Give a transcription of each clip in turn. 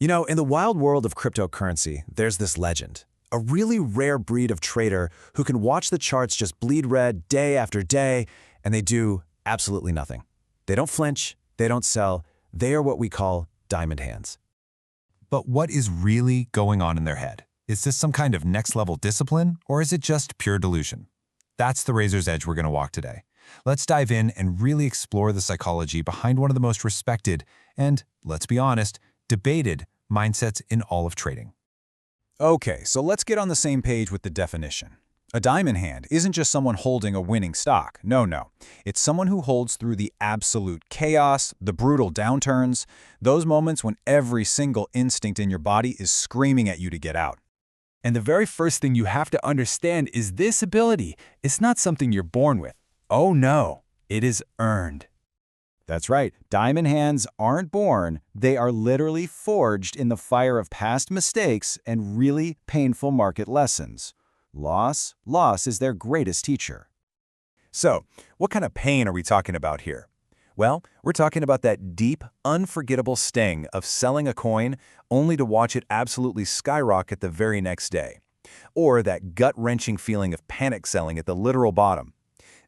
In the wild world of cryptocurrency, there's this legend. A really rare breed of trader who can watch the charts just bleed red day after day, and they do absolutely nothing. They don't flinch, they don't sell, they are what we call diamond hands. But what is really going on in their head? Is this some kind of next-level discipline, or is it just pure delusion? That's the razor's edge we're going to walk today. Let's dive in and really explore the psychology behind one of the most respected and, let's be honest, debated mindsets in all of trading. Okay, so let's get on the same page with the definition. A diamond hand isn't just someone holding a winning stock. No. It's someone who holds through the absolute chaos, the brutal downturns, those moments when every single instinct in your body is screaming at you to get out. And the very first thing you have to understand is this ability. It's not something you're born with. Oh no, it is earned. That's right. Diamond hands aren't born. They are literally forged in the fire of past mistakes and really painful market lessons. Loss is their greatest teacher. So, what kind of pain are we talking about here? Well, we're talking about that deep, unforgettable sting of selling a coin only to watch it absolutely skyrocket the very next day. Or that gut-wrenching feeling of panic selling at the literal bottom.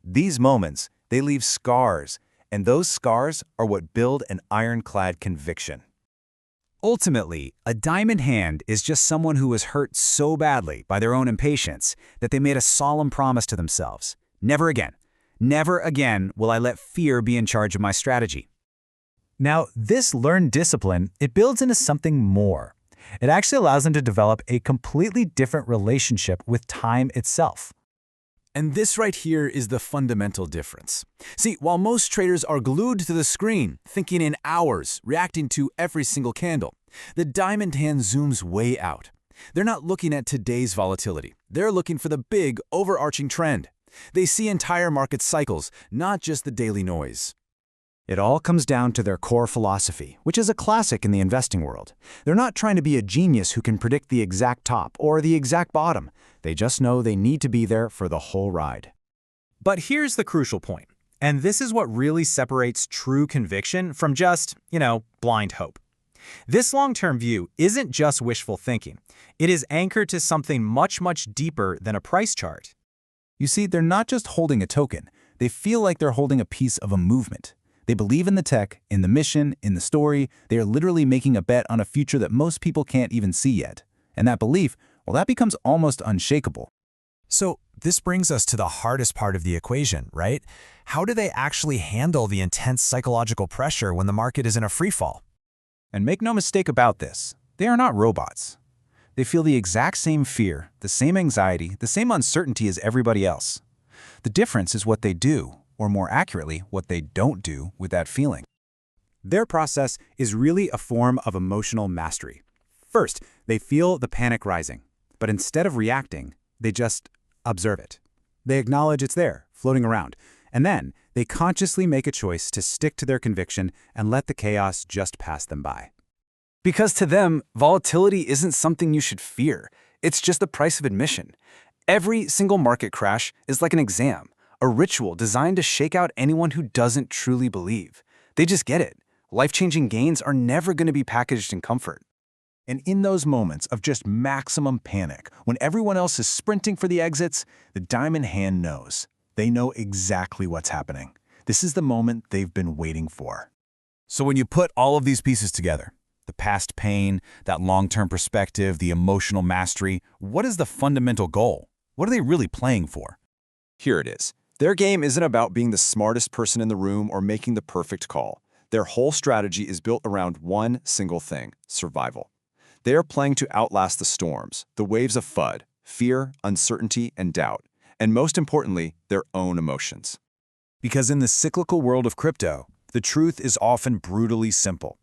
These moments, they leave scars, and those scars are what build an ironclad conviction. Ultimately, a diamond hand is just someone who was hurt so badly by their own impatience that they made a solemn promise to themselves. Never again will I let fear be in charge of my strategy. Now, this learned discipline, it builds into something more. It actually allows them to develop a completely different relationship with time itself. And this right here is the fundamental difference. See, while most traders are glued to the screen, thinking in hours, reacting to every single candle, the diamond hand zooms way out. They're not looking at today's volatility. They're looking for the big, overarching trend. They see entire market cycles, not just the daily noise. It all comes down to their core philosophy, which is a classic in the investing world. They're not trying to be a genius who can predict the exact top or the exact bottom. They just know they need to be there for the whole ride. But here's the crucial point, and this is what really separates true conviction from just, blind hope. This long-term view isn't just wishful thinking. It is anchored to something much, much deeper than a price chart. You see, they're not just holding a token. They feel like they're holding a piece of a movement. They believe in the tech, in the mission, in the story. They are literally making a bet on a future that most people can't even see yet. And that belief, well, that becomes almost unshakable. So this brings us to the hardest part of the equation, right? How do they actually handle the intense psychological pressure when the market is in a freefall? And make no mistake about this, they are not robots. They feel the exact same fear, the same anxiety, the same uncertainty as everybody else. The difference is what they do, or more accurately, what they don't do with that feeling. Their process is really a form of emotional mastery. First, they feel the panic rising, but instead of reacting, they just observe it. They acknowledge it's there, floating around, and then they consciously make a choice to stick to their conviction and let the chaos just pass them by. Because to them, volatility isn't something you should fear. It's just the price of admission. Every single market crash is like an exam, a ritual designed to shake out anyone who doesn't truly believe. They just get it. Life-changing gains are never going to be packaged in comfort. And in those moments of just maximum panic, when everyone else is sprinting for the exits, the diamond hand knows. They know exactly what's happening. This is the moment they've been waiting for. So when you put all of these pieces together, the past pain, that long-term perspective, the emotional mastery, what is the fundamental goal? What are they really playing for? Here it is. Their game isn't about being the smartest person in the room or making the perfect call. Their whole strategy is built around one single thing: survival. They are playing to outlast the storms, the waves of FUD, fear, uncertainty, and doubt, and most importantly, their own emotions. Because in the cyclical world of crypto, the truth is often brutally simple.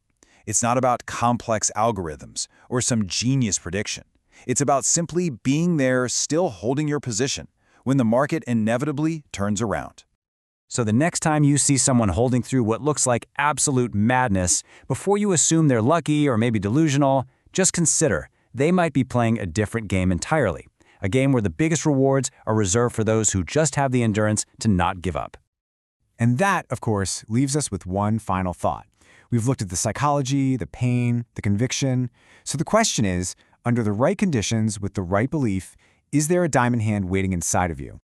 It's not about complex algorithms or some genius prediction. It's about simply being there, still holding your position, when the market inevitably turns around. So the next time you see someone holding through what looks like absolute madness, before you assume they're lucky or maybe delusional, just consider they might be playing a different game entirely, a game where the biggest rewards are reserved for those who just have the endurance to not give up. And that, of course, leaves us with one final thought. We've looked at the psychology, the pain, the conviction. So the question is, under the right conditions with the right belief, is there a diamond hand waiting inside of you?